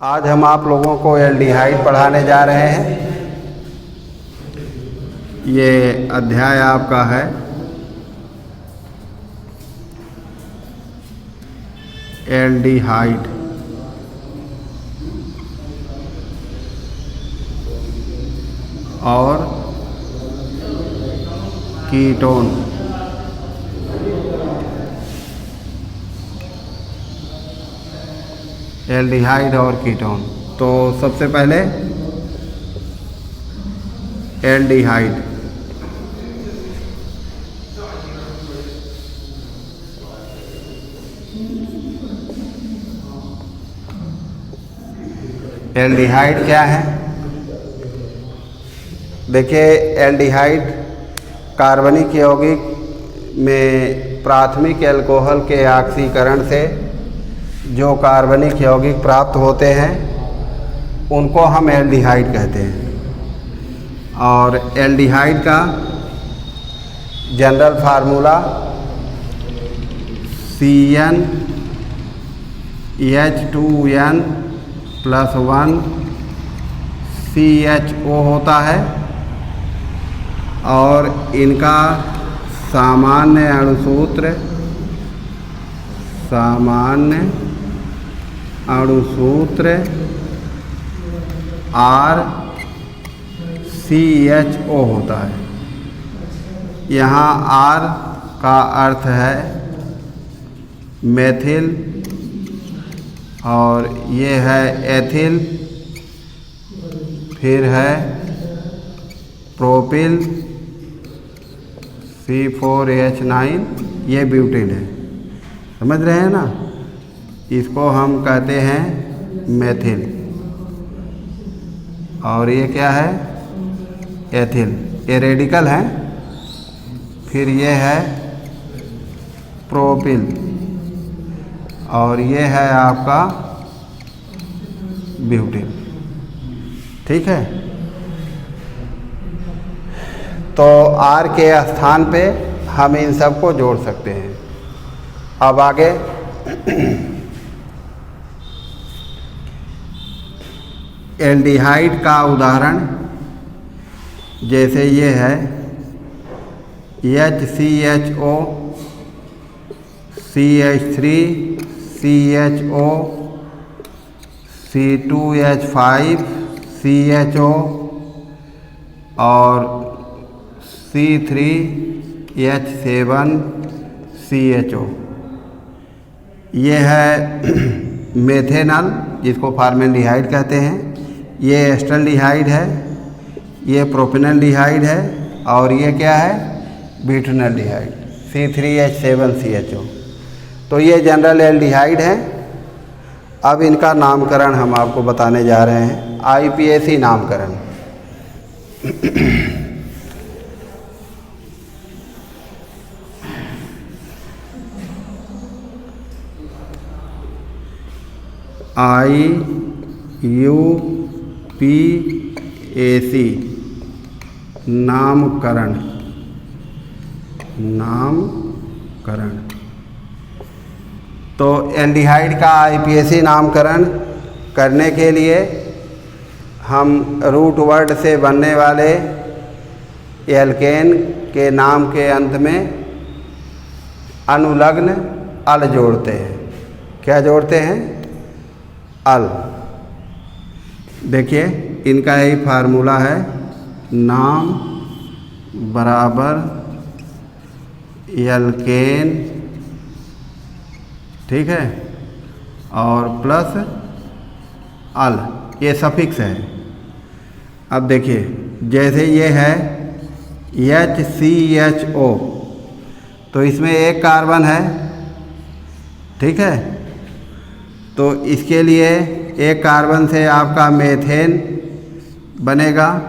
आज हम आप लोगों को एल्डिहाइड पढ़ाने जा रहे हैं। ये अध्याय आपका है एल्डिहाइड। और कीटोन। एल्डिहाइड और कीटोन। तो सबसे पहले एल्डिहाइड। एल्डिहाइड क्या है? देखिए, एल्डिहाइड कार्बनिक यौगिक में प्राथमिक एल्कोहल के ऑक्सीकरण से जो कार्बनिक यौगिक प्राप्त होते हैं उनको हम एल्डिहाइड कहते हैं। और एल्डिहाइड का जनरल फार्मूला CnH2n+1 CHO होता है। और इनका सामान्य अणुसूत्र RCHO होता है। यहाँ R का अर्थ है मेथिल, और ये है एथिल, फिर है प्रोपिल C4H9, ये ब्यूटेन है। समझ रहे हैं ना? इसको हम कहते हैं मेथिल। और ये क्या है? एथिल। ये रेडिकल है। फिर ये है प्रोपिल, और ये है आपका ब्यूटेन। ठीक है? तो R के स्थान पे हम इन सब को जोड़ सकते हैं। अब आगे एल्डिहाइड का उदाहरण जैसे ये है HCHO, CH3, CHO, C2H5, CHO और C3H7, CHO। ये है मेथेनॉल, जिसको फॉर्मेल्डिहाइड कहते हैं। ये एस्टल्डिहाइड है। ये प्रोपेनल्डिहाइड है। और ये क्या है? ब्यूटेनल्डिहाइड, C3H7CHO। तो ये जनरल एल्डिहाइड है। अब इनका नामकरण हम आपको बताने जा रहे हैं, IUPAC नामकरण। IUPAC नामकरण। तो एल्डिहाइड का IUPAC नामकरण करने के लिए हम रूट वर्ड से बनने वाले एल्केन के नाम के अंत में अनुलग्न अल जोड़ते हैं। क्या जोड़ते हैं? अल। देखिए, इनका यही फार्मूला है, नाम बराबर एल्केन, ठीक है, और प्लस अल, ये सफिक्स है। अब देखिए, जैसे ये है HCHO, तो इसमें एक कार्बन है, ठीक है। तो इसके लिए एक कार्बन से आपका मेथेन बनेगा,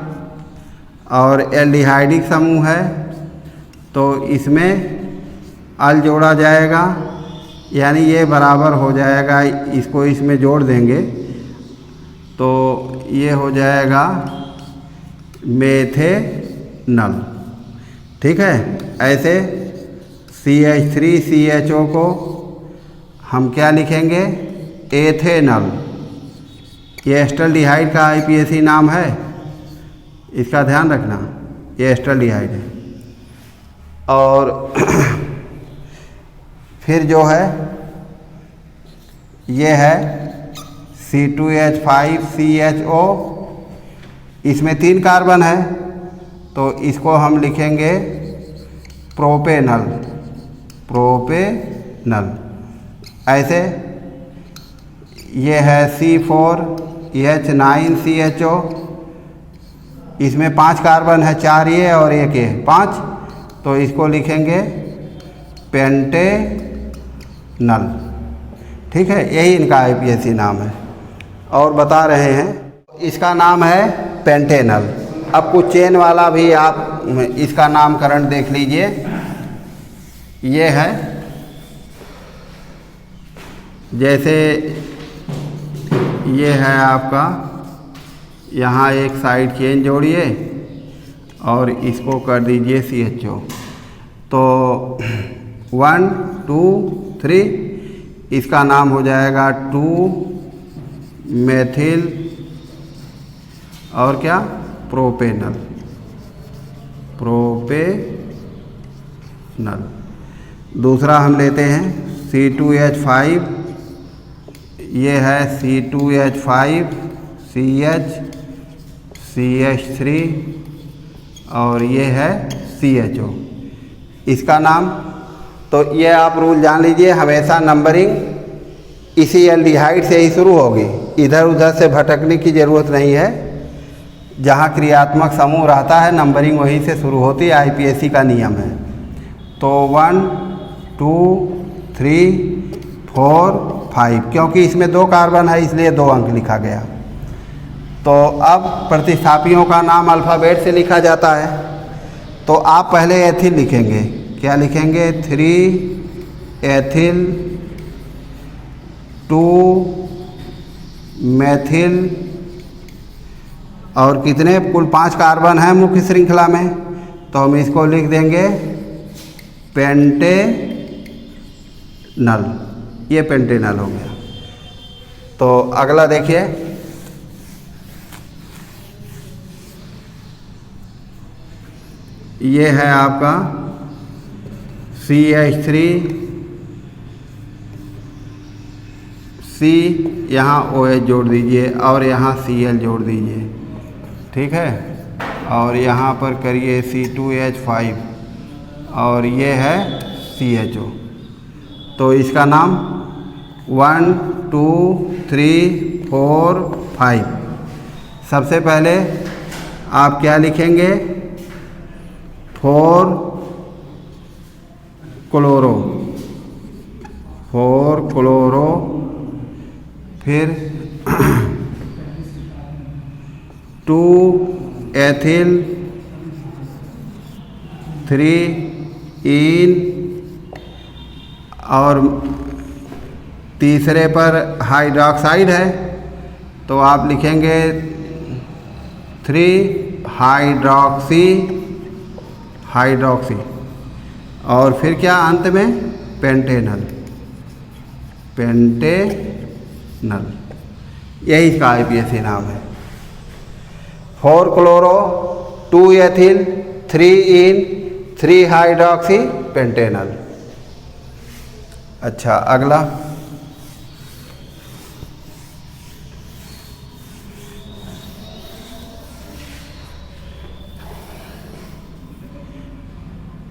और एल्डिहाइडिक समूह है तो इसमें अल जोड़ा जाएगा, यानी ये बराबर हो जाएगा, इसको इसमें जोड़ देंगे तो ये हो जाएगा मेथेनॉल। ठीक है। ऐसे CH3CHO को हम क्या लिखेंगे, एथेनॉल। ये एस्टल्डिहाइड का आईपीएसी नाम है, इसका ध्यान रखना, ये एस्टल्डिहाइड है। और फिर जो है ये है C2H5CHO, इसमें 3 कार्बन है तो इसको हम लिखेंगे प्रोपेनल, प्रोपेनल। ऐसे ये है C4H9CHO, इसमें 5 कार्बन है, 4 ये और 1 ये, 5, तो इसको लिखेंगे पेंटेनल। ठीक है, यही इनका आईपीएसी नाम है। और बता रहे हैं इसका नाम है पेंटेनल। अब कुछ चेन वाला भी आप इसका नामकरण देख लीजिए। ये है जैसे ये है आपका, यहाँ एक साइड चेन जोड़िए और इसको कर दीजिए CHO, तो 1 2 3, इसका नाम हो जाएगा 2-मेथिल और क्या, प्रोपेनल, प्रोपेनल। दूसरा हम लेते हैं C2H5, ये है C2H5CH3 और ये है CHO, इसका नाम। तो ये आप रूल जान लीजिए, हमेशा नंबरिंग इसी एल्डिहाइड से ही शुरू होगी, इधर उधर से भटकने की ज़रूरत नहीं है। जहाँ क्रियात्मक समूह रहता है नंबरिंग वहीं से शुरू होती है, आईपीएसी का नियम है। तो 1 2 3 4 5, क्योंकि इसमें 2 कार्बन है इसलिए 2 अंक लिखा गया। तो अब प्रतिस्थापियों का नाम अल्फ़ाबेट से लिखा जाता है, तो आप पहले एथिल लिखेंगे। क्या लिखेंगे, 3 एथिल 2 मेथिल, और कितने, कुल 5 कार्बन हैं मुख्य श्रृंखला में, तो हम इसको लिख देंगे पेंटेनल। ये पेंटेनल हो गया। तो अगला देखिए, ये है आपका CH3, C, यहाँ OH जोड़ दीजिए और यहाँ Cl जोड़ दीजिए, ठीक है। और यहाँ पर करिए C2H5 और ये है CHO। तो इसका नाम 1 2 3 4 5। सबसे पहले आप क्या लिखेंगे, 4 क्लोरो, 4 क्लोरो, फिर 2 एथिल, 3 इन, और तीसरे पर हाइड्रोक्साइड है तो आप लिखेंगे 3 हाइड्रोक्सी, हाइड्रोक्सी, और फिर क्या अंत में पेंटेनल, पेंटेनल। यही इसका आईपीएसी नाम है। 4 क्लोरो, 2 एथिल, 3 इन, 3 हाइड्रोक्सी, पेंटेनल। अच्छा, अगला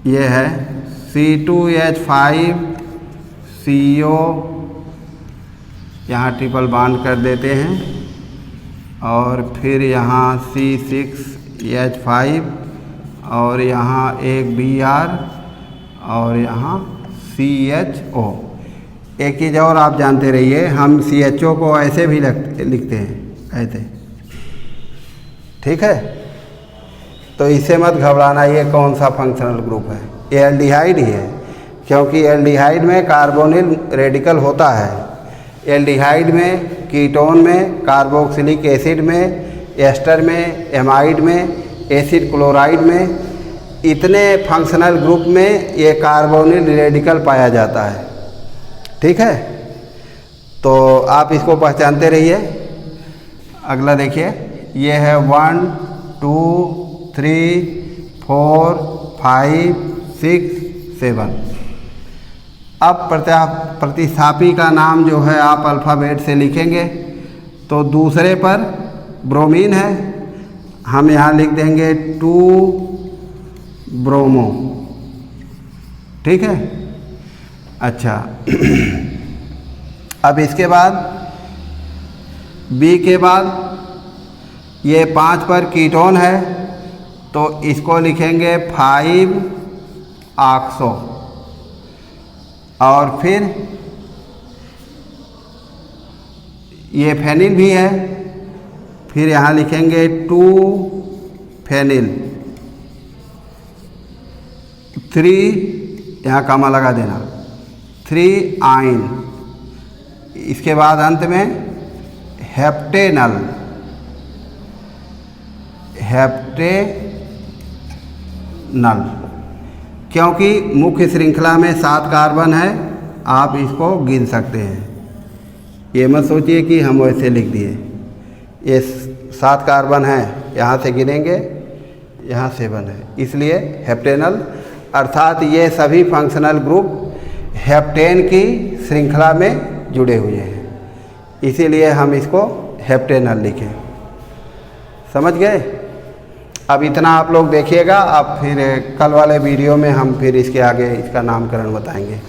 ये है C2H5CO, यहाँ ट्रिपल बांड कर देते हैं, और फिर यहाँ C6H5 और यहाँ एक Br और यहाँ CHO। एक चीज़ और आप जानते रहिए, हम CHO को ऐसे भी लिखते हैं, ऐसे, ठीक है। तो इससे मत घबराना ये कौन सा फंक्शनल ग्रुप है, ये एल्डिहाइड ही है, क्योंकि एल्डिहाइड में कार्बोनिल रेडिकल होता है। एल्डिहाइड में, कीटोन में, कार्बोक्सिलिक एसिड में, एस्टर में, एमाइड में, एसिड क्लोराइड में, इतने फंक्शनल ग्रुप में ये कार्बोनिल रेडिकल पाया जाता है, ठीक है। तो आप इसको पहचानते रहिए। अगला देखिए, ये है 1 2 3 4 5 6 7। अब प्रतिस्थापी का नाम जो है आप अल्फ़ाबेट से लिखेंगे। तो दूसरे पर ब्रोमीन है, हम यहाँ लिख देंगे 2 ब्रोमो। ठीक है। अच्छा अब इसके बाद बी के बाद ये 5 पर कीटोन है, तो इसको लिखेंगे 5 ऑक्सो। और फिर ये फेनिल भी है, फिर यहाँ लिखेंगे 2 फेनिल। 3 यहाँ कामा लगा देना, 3 आइन। इसके बाद अंत में हेप्टेनल, क्योंकि मुख्य श्रृंखला में 7 कार्बन है, आप इसको गिन सकते हैं। ये मत सोचिए कि हम वैसे लिख दिए, ये 7 कार्बन है, यहाँ से गिनेंगे, यहाँ 7 है, इसलिए हेप्टेनल। अर्थात ये सभी फंक्शनल ग्रुप हेप्टेन की श्रृंखला में जुड़े हुए हैं, इसीलिए हम इसको हेप्टेनल लिखें। समझ गए? अब इतना आप लोग देखिएगा, अब फिर कल वाले वीडियो में हम फिर इसके आगे इसका नामकरण बताएंगे।